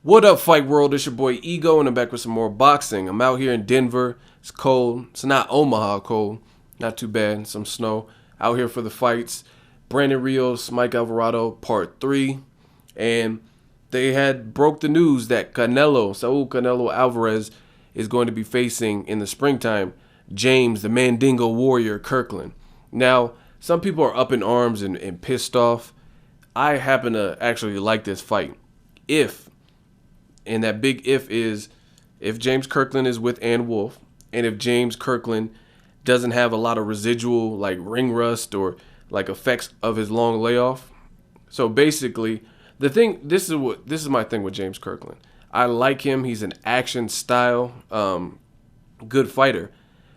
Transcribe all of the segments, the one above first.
What up, Fight World? It's your boy Ego, and I'm back with some more boxing. I'm out here in Denver. It's cold. It's not Omaha cold. Not too bad. Some snow. Out here for the fights. Brandon Rios, Mike Alvarado, part 3. And they had broke the news that Saul Canelo Alvarez is going to be facing in the springtime James, the Mandingo warrior, Kirkland. Now, some people are up in arms and pissed off. I happen to actually like this fight. And that big if is if James Kirkland is with Ann Wolfe, and if James Kirkland doesn't have a lot of residual like ring rust or like effects of his long layoff. So basically, this is my thing with James Kirkland. I like him. He's an action style, good fighter,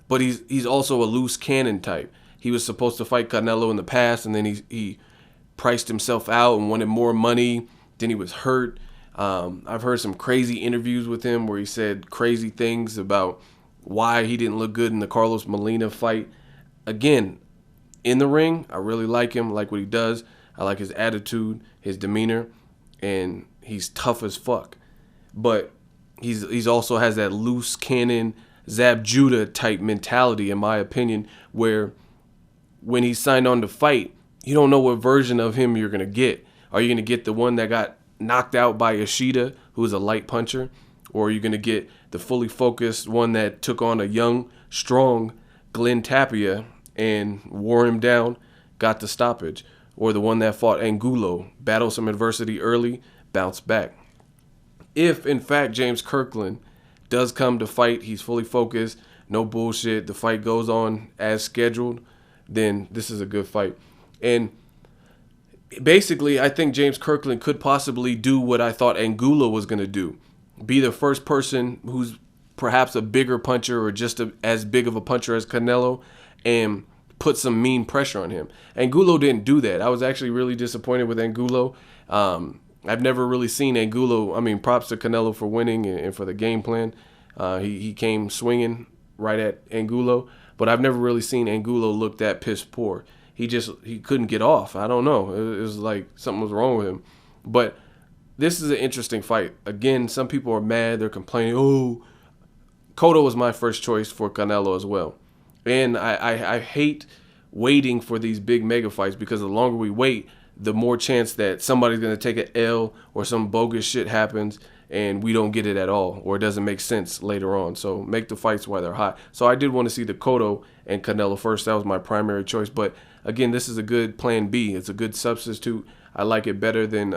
but he's also a loose cannon type. He was supposed to fight Canelo in the past, and then he priced himself out and wanted more money. Then he was hurt. I've heard some crazy interviews with him where he said crazy things about why he didn't look good in the Carlos Molina fight. Again, in the ring, I really like him. I like what he does. I like his attitude, his demeanor, and he's tough as fuck. But he's also has that loose cannon, Zab Judah type mentality, in my opinion, where when he signed on to fight, you don't know what version of him you're going to get. Are you going to get the one that got knocked out by Ishida, who is a light puncher, or are you going to get the fully focused one that took on a young, strong Glenn Tapia and wore him down, got the stoppage, or the one that fought Angulo, battled some adversity early, bounced back? If, in fact, James Kirkland does come to fight, he's fully focused, no bullshit, the fight goes on as scheduled, then this is a good fight. And basically, I think James Kirkland could possibly do what I thought Angulo was going to do. Be the first person who's perhaps a bigger puncher or just as big of a puncher as Canelo and put some mean pressure on him. Angulo didn't do that. I was actually really disappointed with Angulo. I've never really seen Angulo. I mean, props to Canelo for winning and for the game plan. He came swinging right at Angulo, but I've never really seen Angulo look that piss poor. He couldn't get off. I don't know. It was like something was wrong with him. But this is an interesting fight. Again, some people are mad. They're complaining, oh, COTTO was my first choice for Canelo as well. And I hate waiting for these big mega fights, because the longer we wait, the more chance that somebody's going to take an L or some bogus shit happens and we don't get it at all, or it doesn't make sense later on. So make the fights while they're hot. So I did want to see the COTTO and Canelo first. That was my primary choice. But again, this is a good plan B. It's a good substitute. I like it better than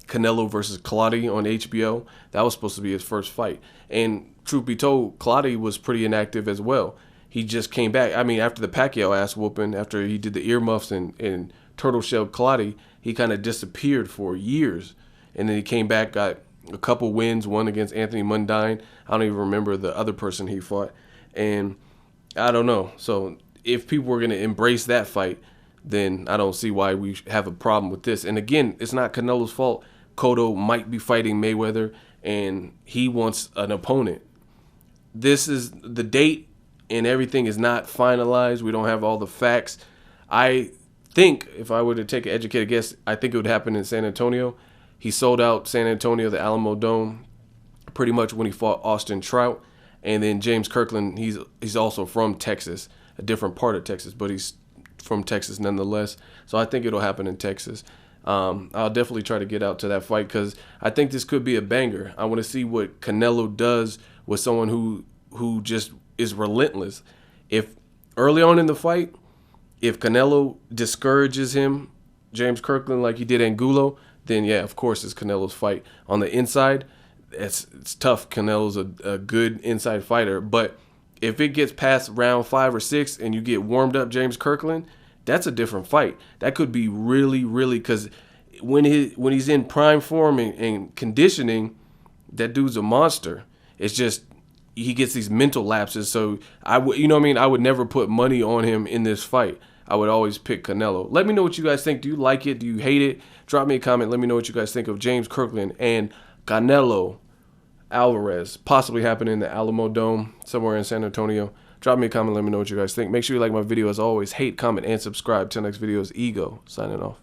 Canelo versus Clottey on HBO. That was supposed to be his first fight. And truth be told, Clottey was pretty inactive as well. He just came back. I mean, after the Pacquiao ass whooping, after he did the earmuffs and turtle shelled Clottey, he kind of disappeared for years. And then he came back, got a couple wins, one against Anthony Mundine. I don't even remember the other person he fought. And I don't know. So if people were going to embrace that fight, then I don't see why we have a problem with this. And again, it's not Canelo's fault. COTTO might be fighting Mayweather, and he wants an opponent. This is the date, and everything is not finalized. We don't have all the facts. I think, if I were to take an educated guess, I think it would happen in San Antonio. He sold out San Antonio, the Alamo Dome, pretty much when he fought Austin Trout. And then James Kirkland, he's also from Texas, a different part of Texas, but he's from Texas nonetheless. So I think it'll happen in Texas. I'll definitely try to get out to that fight, because I think this could be a banger. I want to see what Canelo does with someone who just is relentless. If early on in the fight, if Canelo discourages him, James Kirkland, like he did Angulo, then yeah, of course it's Canelo's fight. On the inside, it's tough. Canelo's a good inside fighter, but if it gets past round 5 or 6 and you get warmed up James Kirkland, that's a different fight. That could be really, really, because when he's in prime form and conditioning, that dude's a monster. It's just he gets these mental lapses. So I would never put money on him in this fight. I would always pick Canelo. Let me know what you guys think. Do you like it? Do you hate it? Drop me a comment. Let me know what you guys think of James Kirkland and Canelo Alvarez possibly happening in the Alamo Dome somewhere in San Antonio. Drop me a comment. Let me know what you guys think. Make sure you like my video. As always, hate, comment, and subscribe. Till next video is Ego signing off.